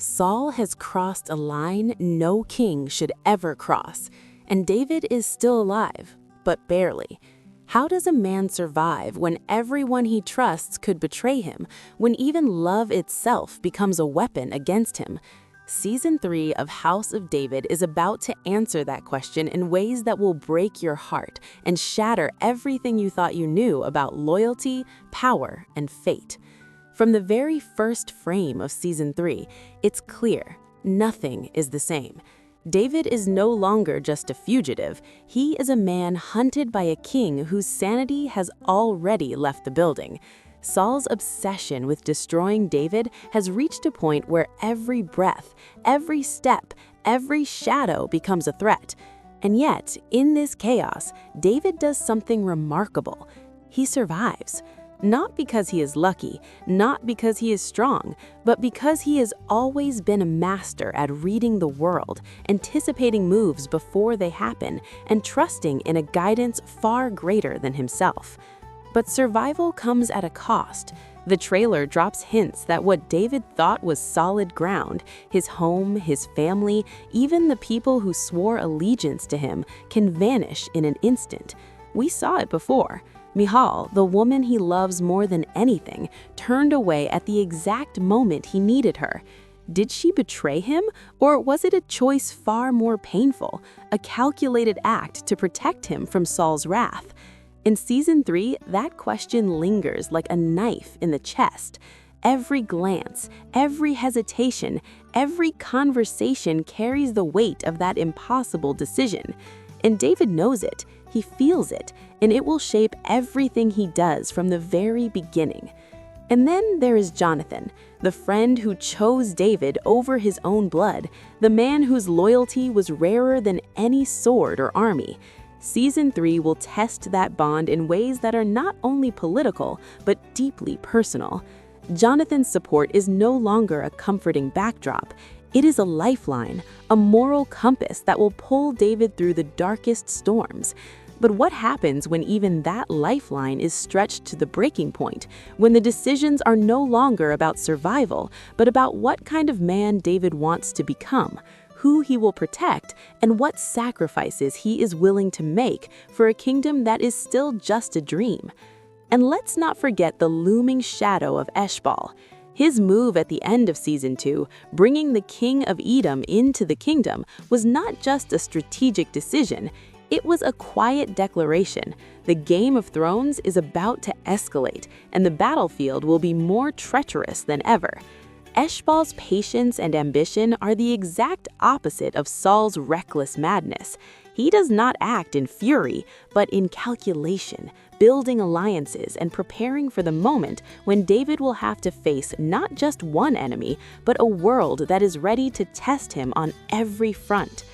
Saul has crossed a line no king should ever cross, and David is still alive, but barely. How does a man survive when everyone he trusts could betray him, when even love itself becomes a weapon against him? Season 3 of House of David is about to answer that question in ways that will break your heart and shatter everything you thought you knew about loyalty, power, and fate. From the very first frame of Season 3, it's clear nothing is the same. David is no longer just a fugitive. He is a man hunted by a king whose sanity has already left the building. Saul's obsession with destroying David has reached a point where every breath, every step, every shadow becomes a threat. And yet, in this chaos, David does something remarkable. He survives. Not because he is lucky, not because he is strong, but because he has always been a master at reading the world, anticipating moves before they happen, and trusting in a guidance far greater than himself. But survival comes at a cost. The trailer drops hints that what David thought was solid ground, his home, his family, even the people who swore allegiance to him, can vanish in an instant. We saw it before. Michal, the woman he loves more than anything, turned away at the exact moment he needed her. Did she betray him, or was it a choice far more painful, a calculated act to protect him from Saul's wrath? In Season 3, that question lingers like a knife in the chest. Every glance, every hesitation, every conversation carries the weight of that impossible decision. And David knows it, he feels it, and it will shape everything he does from the very beginning. And then there is Jonathan, the friend who chose David over his own blood, the man whose loyalty was rarer than any sword or army. Season 3 will test that bond in ways that are not only political, but deeply personal. Jonathan's support is no longer a comforting backdrop. It is a lifeline, a moral compass that will pull David through the darkest storms. But what happens when even that lifeline is stretched to the breaking point, when the decisions are no longer about survival, but about what kind of man David wants to become, who he will protect, and what sacrifices he is willing to make for a kingdom that is still just a dream? And let's not forget the looming shadow of Eshbal. His move at the end of Season 2, bringing the king of Edom into the kingdom, was not just a strategic decision. It was a quiet declaration. The Game of Thrones is about to escalate, and the battlefield will be more treacherous than ever. Eshbal's patience and ambition are the exact opposite of Saul's reckless madness. He does not act in fury, but in calculation, building alliances and preparing for the moment when David will have to face not just one enemy, but a world that is ready to test him on every front.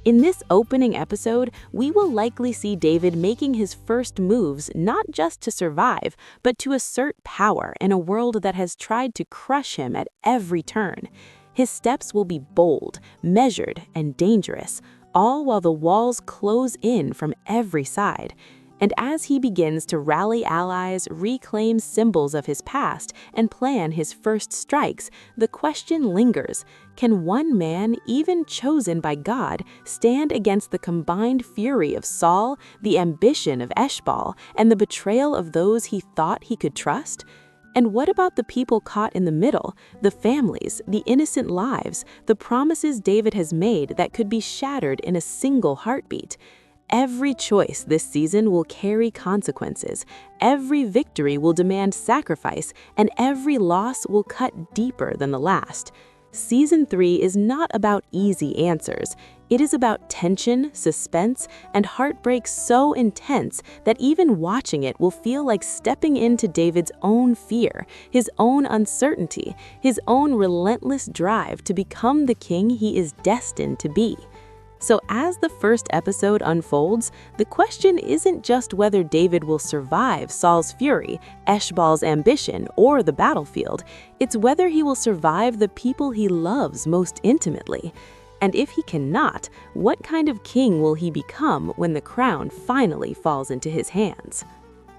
In this opening episode, we will likely see David making his first moves not just to survive, but to assert power in a world that has tried to crush him at every turn. His steps will be bold, measured, and dangerous, all while the walls close in from every side. And as he begins to rally allies, reclaim symbols of his past, and plan his first strikes, the question lingers: can one man, even chosen by God, stand against the combined fury of Saul, the ambition of Eshbal, and the betrayal of those he thought he could trust? And what about the people caught in the middle, the families, the innocent lives, the promises David has made that could be shattered in a single heartbeat? Every choice this season will carry consequences. Every victory will demand sacrifice, and every loss will cut deeper than the last. Season 3 is not about easy answers. It is about tension, suspense, and heartbreak so intense that even watching it will feel like stepping into David's own fear, his own uncertainty, his own relentless drive to become the king he is destined to be. So as the first episode unfolds, the question isn't just whether David will survive Saul's fury, Eshbal's ambition, or the battlefield. It's whether he will survive the people he loves most intimately. And if he cannot, what kind of king will he become when the crown finally falls into his hands?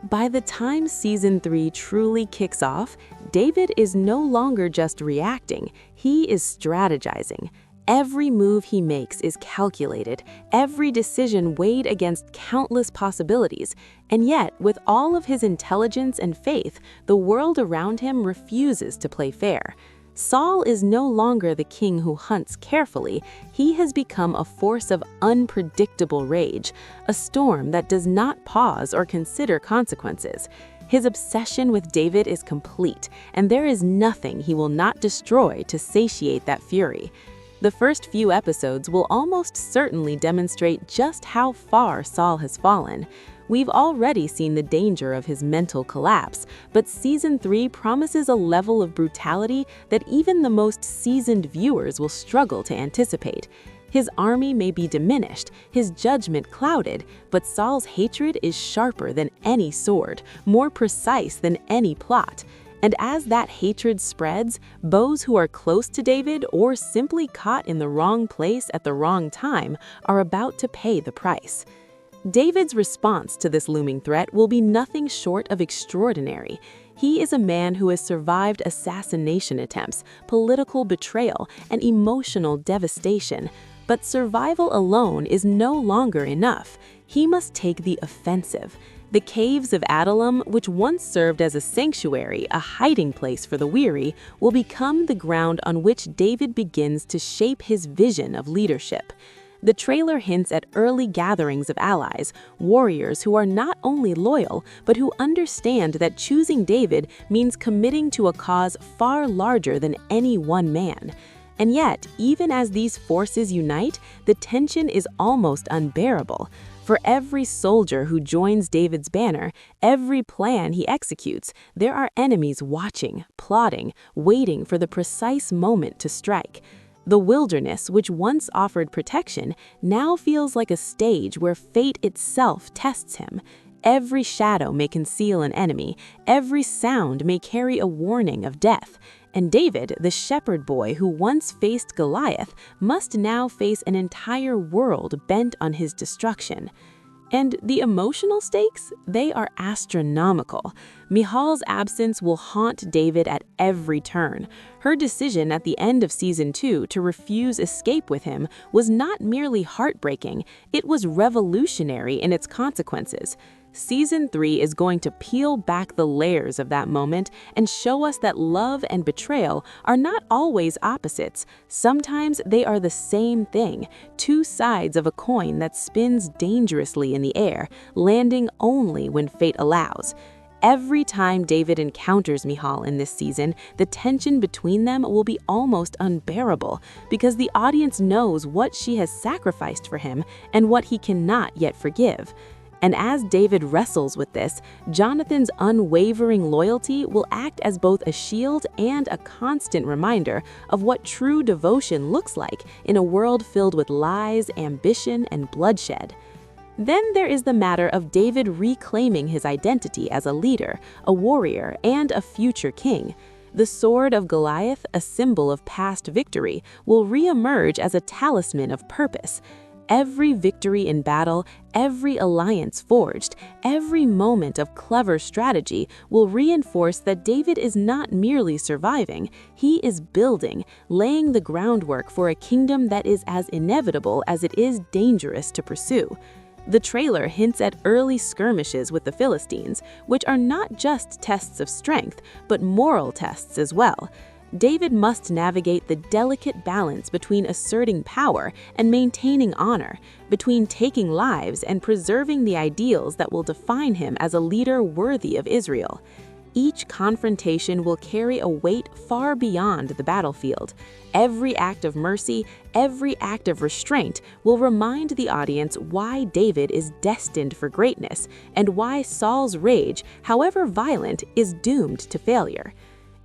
By the time Season 3 truly kicks off, David is no longer just reacting, he is strategizing. Every move he makes is calculated, every decision weighed against countless possibilities, and yet, with all of his intelligence and faith, the world around him refuses to play fair. Saul is no longer the king who hunts carefully, he has become a force of unpredictable rage, a storm that does not pause or consider consequences. His obsession with David is complete, and there is nothing he will not destroy to satiate that fury. The first few episodes will almost certainly demonstrate just how far Saul has fallen. We've already seen the danger of his mental collapse, but Season 3 promises a level of brutality that even the most seasoned viewers will struggle to anticipate. His army may be diminished, his judgment clouded, but Saul's hatred is sharper than any sword, more precise than any plot. And as that hatred spreads, those who are close to David or simply caught in the wrong place at the wrong time are about to pay the price. David's response to this looming threat will be nothing short of extraordinary. He is a man who has survived assassination attempts, political betrayal, and emotional devastation. But survival alone is no longer enough. He must take the offensive. The caves of Adullam, which once served as a sanctuary, a hiding place for the weary, will become the ground on which David begins to shape his vision of leadership. The trailer hints at early gatherings of allies, warriors who are not only loyal, but who understand that choosing David means committing to a cause far larger than any one man. And yet, even as these forces unite, the tension is almost unbearable. For every soldier who joins David's banner, every plan he executes, there are enemies watching, plotting, waiting for the precise moment to strike. The wilderness, which once offered protection, now feels like a stage where fate itself tests him. Every shadow may conceal an enemy, every sound may carry a warning of death. And David, the shepherd boy who once faced Goliath, must now face an entire world bent on his destruction. And the emotional stakes? They are astronomical. Michal's absence will haunt David at every turn. Her decision at the end of Season 2 to refuse escape with him was not merely heartbreaking, it was revolutionary in its consequences. Season 3 is going to peel back the layers of that moment and show us that love and betrayal are not always opposites. Sometimes they are the same thing, two sides of a coin that spins dangerously in the air, landing only when fate allows. Every time David encounters Michal in this season, the tension between them will be almost unbearable because the audience knows what she has sacrificed for him and what he cannot yet forgive. And as David wrestles with this, Jonathan's unwavering loyalty will act as both a shield and a constant reminder of what true devotion looks like in a world filled with lies, ambition, and bloodshed. Then there is the matter of David reclaiming his identity as a leader, a warrior, and a future king. The sword of Goliath, a symbol of past victory, will re-emerge as a talisman of purpose. Every victory in battle, every alliance forged, every moment of clever strategy will reinforce that David is not merely surviving, he is building, laying the groundwork for a kingdom that is as inevitable as it is dangerous to pursue. The trailer hints at early skirmishes with the Philistines, which are not just tests of strength, but moral tests as well. David must navigate the delicate balance between asserting power and maintaining honor, between taking lives and preserving the ideals that will define him as a leader worthy of Israel. Each confrontation will carry a weight far beyond the battlefield. Every act of mercy, every act of restraint will remind the audience why David is destined for greatness and why Saul's rage, however violent, is doomed to failure.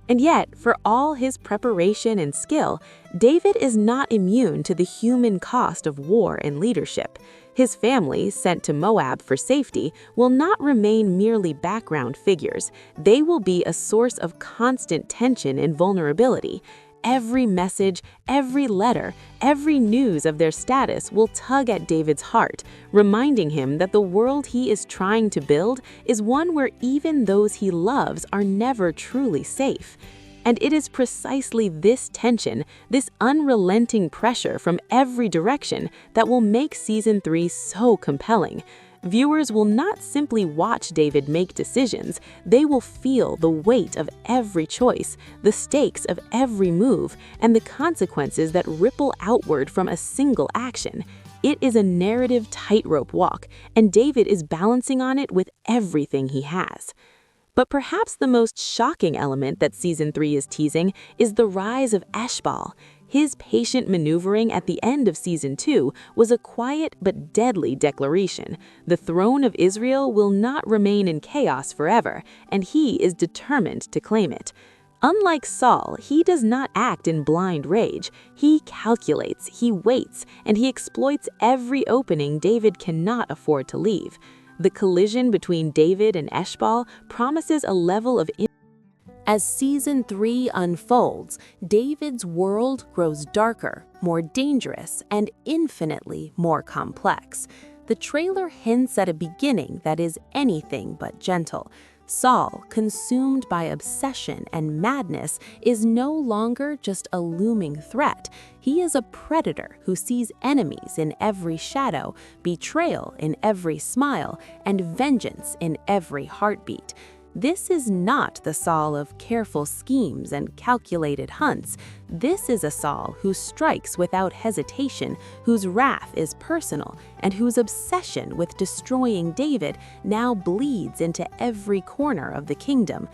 And yet, for all his preparation and skill, David is not immune to the human cost of war and leadership. His family, sent to Moab for safety, will not remain merely background figures. They will be a source of constant tension and vulnerability. Every message, every letter, every news of their status will tug at David's heart, reminding him that the world he is trying to build is one where even those he loves are never truly safe. And it is precisely this tension, this unrelenting pressure from every direction that will make Season 3 so compelling. Viewers will not simply watch David make decisions, they will feel the weight of every choice, the stakes of every move, and the consequences that ripple outward from a single action. It is a narrative tightrope walk, and David is balancing on it with everything he has. But perhaps the most shocking element that Season 3 is teasing is the rise of Eshbal. His patient maneuvering at the end of Season 2 was a quiet but deadly declaration. The throne of Israel will not remain in chaos forever, and he is determined to claim it. Unlike Saul, he does not act in blind rage. He calculates, he waits, and he exploits every opening David cannot afford to leave. The collision between David and Eshbal promises a level of As Season 3 unfolds, David's world grows darker, more dangerous, and infinitely more complex. The trailer hints at a beginning that is anything but gentle. Saul, consumed by obsession and madness, is no longer just a looming threat. He is a predator who sees enemies in every shadow, betrayal in every smile, and vengeance in every heartbeat. This is not the Saul of careful schemes and calculated hunts. This is a Saul who strikes without hesitation, whose wrath is personal, and whose obsession with destroying David now bleeds into every corner of the kingdom.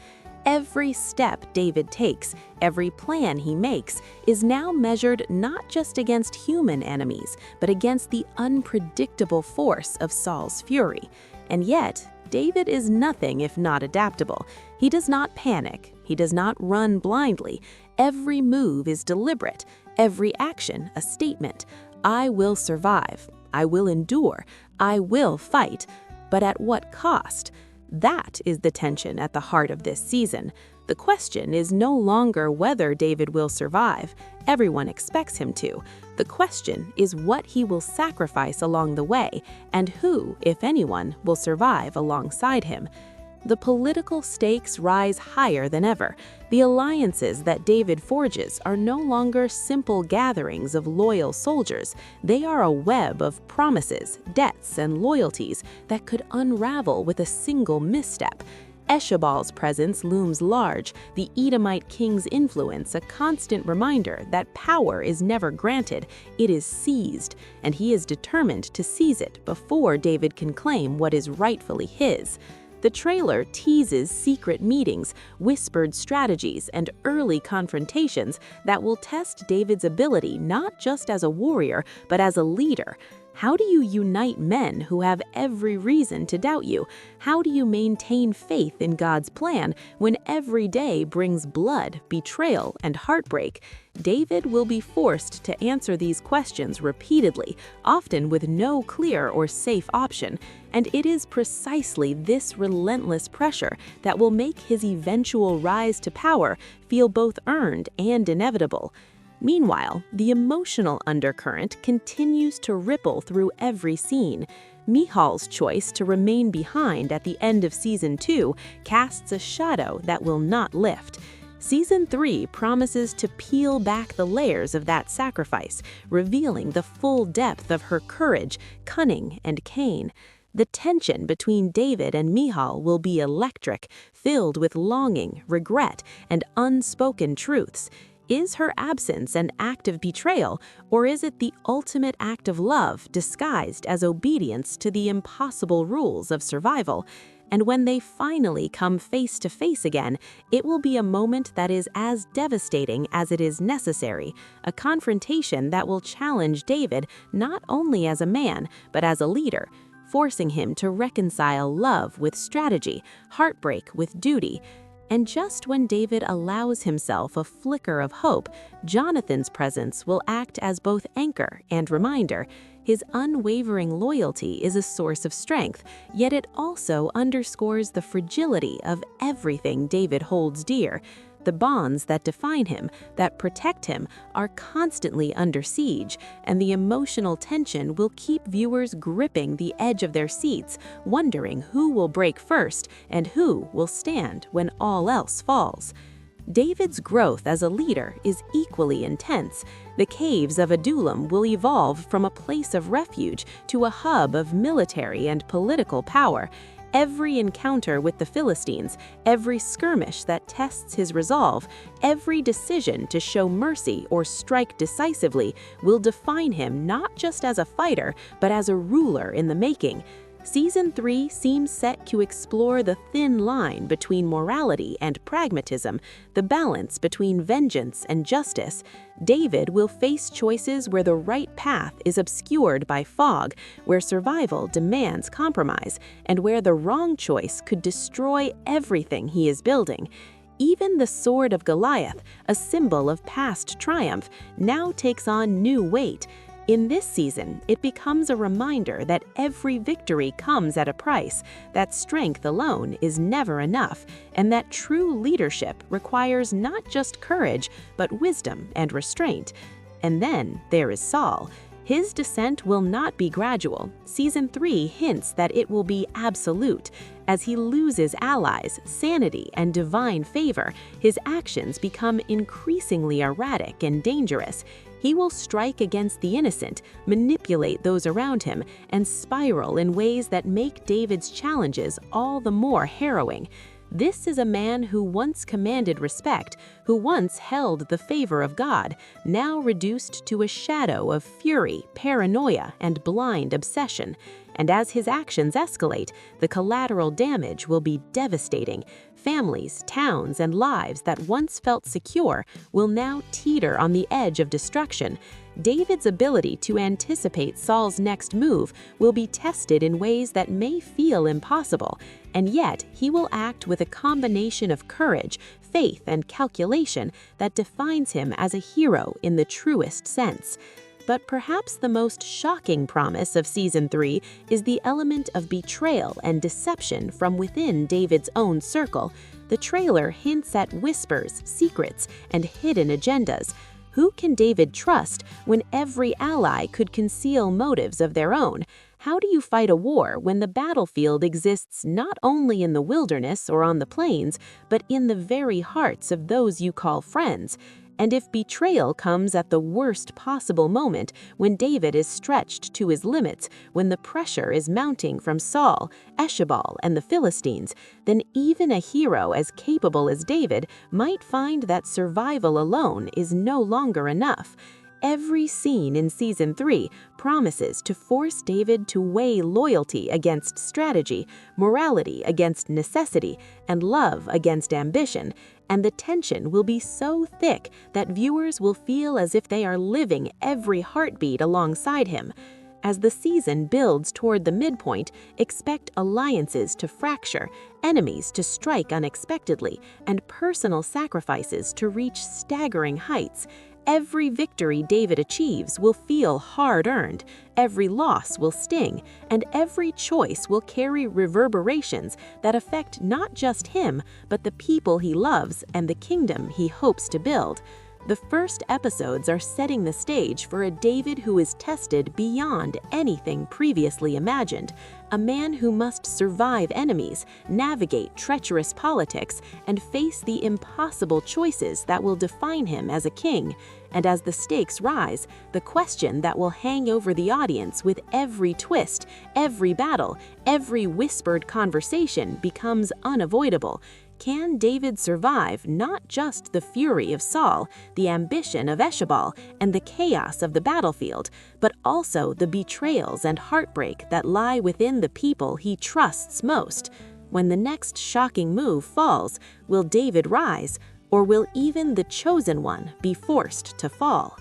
Every step David takes, every plan he makes, is now measured not just against human enemies, but against the unpredictable force of Saul's fury. And yet, David is nothing if not adaptable. He does not panic. He does not run blindly. Every move is deliberate. Every action a statement. I will survive. I will endure. I will fight. But at what cost? That is the tension at the heart of this season. The question is no longer whether David will survive. Everyone expects him to. The question is what he will sacrifice along the way, and who, if anyone, will survive alongside him. The political stakes rise higher than ever. The alliances that David forges are no longer simple gatherings of loyal soldiers. They are a web of promises, debts, and loyalties that could unravel with a single misstep. Eshabal's presence looms large, the Edomite king's influence a constant reminder that power is never granted, it is seized, and he is determined to seize it before David can claim what is rightfully his. The trailer teases secret meetings, whispered strategies, and early confrontations that will test David's ability not just as a warrior, but as a leader. How do you unite men who have every reason to doubt you? How do you maintain faith in God's plan when every day brings blood, betrayal, and heartbreak? David will be forced to answer these questions repeatedly, often with no clear or safe option. And it is precisely this relentless pressure that will make his eventual rise to power feel both earned and inevitable. Meanwhile, the emotional undercurrent continues to ripple through every scene. Michal's choice to remain behind at the end of Season 2 casts a shadow that will not lift. Season 3 promises to peel back the layers of that sacrifice, revealing the full depth of her courage, cunning, and Cain. The tension between David and Michal will be electric, filled with longing, regret, and unspoken truths. Is her absence an act of betrayal, or is it the ultimate act of love disguised as obedience to the impossible rules of survival? And when they finally come face to face again, it will be a moment that is as devastating as it is necessary, a confrontation that will challenge David not only as a man, but as a leader, forcing him to reconcile love with strategy, heartbreak with duty. And just when David allows himself a flicker of hope, Jonathan's presence will act as both anchor and reminder. His unwavering loyalty is a source of strength, yet it also underscores the fragility of everything David holds dear. The bonds that define him, that protect him, are constantly under siege, and the emotional tension will keep viewers gripping the edge of their seats, wondering who will break first and who will stand when all else falls. David's growth as a leader is equally intense. The caves of Adullam will evolve from a place of refuge to a hub of military and political power. Every encounter with the Philistines, every skirmish that tests his resolve, every decision to show mercy or strike decisively will define him not just as a fighter, but as a ruler in the making. Season 3 seems set to explore the thin line between morality and pragmatism, the balance between vengeance and justice. David will face choices where the right path is obscured by fog, where survival demands compromise, and where the wrong choice could destroy everything he is building. Even the sword of Goliath, a symbol of past triumph, now takes on new weight. In this season, it becomes a reminder that every victory comes at a price, that strength alone is never enough, and that true leadership requires not just courage, but wisdom and restraint. And then there is Saul. His descent will not be gradual. Season 3 hints that it will be absolute. As he loses allies, sanity, and divine favor, his actions become increasingly erratic and dangerous. He will strike against the innocent, manipulate those around him, and spiral in ways that make David's challenges all the more harrowing. This is a man who once commanded respect, who once held the favor of God, now reduced to a shadow of fury, paranoia, and blind obsession. And as his actions escalate, the collateral damage will be devastating. Families, towns, and lives that once felt secure will now teeter on the edge of destruction. David's ability to anticipate Saul's next move will be tested in ways that may feel impossible, and yet he will act with a combination of courage, faith, and calculation that defines him as a hero in the truest sense. But perhaps the most shocking promise of Season 3 is the element of betrayal and deception from within David's own circle. The trailer hints at whispers, secrets, and hidden agendas. Who can David trust when every ally could conceal motives of their own? How do you fight a war when the battlefield exists not only in the wilderness or on the plains, but in the very hearts of those you call friends? And if betrayal comes at the worst possible moment, when David is stretched to his limits, when the pressure is mounting from Saul, Eshabal, and the Philistines, then even a hero as capable as David might find that survival alone is no longer enough. Every scene in Season 3 promises to force David to weigh loyalty against strategy, morality against necessity, and love against ambition, and the tension will be so thick that viewers will feel as if they are living every heartbeat alongside him. As the season builds toward the midpoint, expect alliances to fracture, enemies to strike unexpectedly, and personal sacrifices to reach staggering heights. Every victory David achieves will feel hard-earned, every loss will sting, and every choice will carry reverberations that affect not just him, but the people he loves and the kingdom he hopes to build. The first episodes are setting the stage for a David who is tested beyond anything previously imagined, a man who must survive enemies, navigate treacherous politics, and face the impossible choices that will define him as a king. And as the stakes rise, the question that will hang over the audience with every twist, every battle, every whispered conversation becomes unavoidable. Can David survive not just the fury of Saul, the ambition of Eshabal, and the chaos of the battlefield, but also the betrayals and heartbreak that lie within the people he trusts most? When the next shocking move falls, will David rise, or will even the chosen one be forced to fall?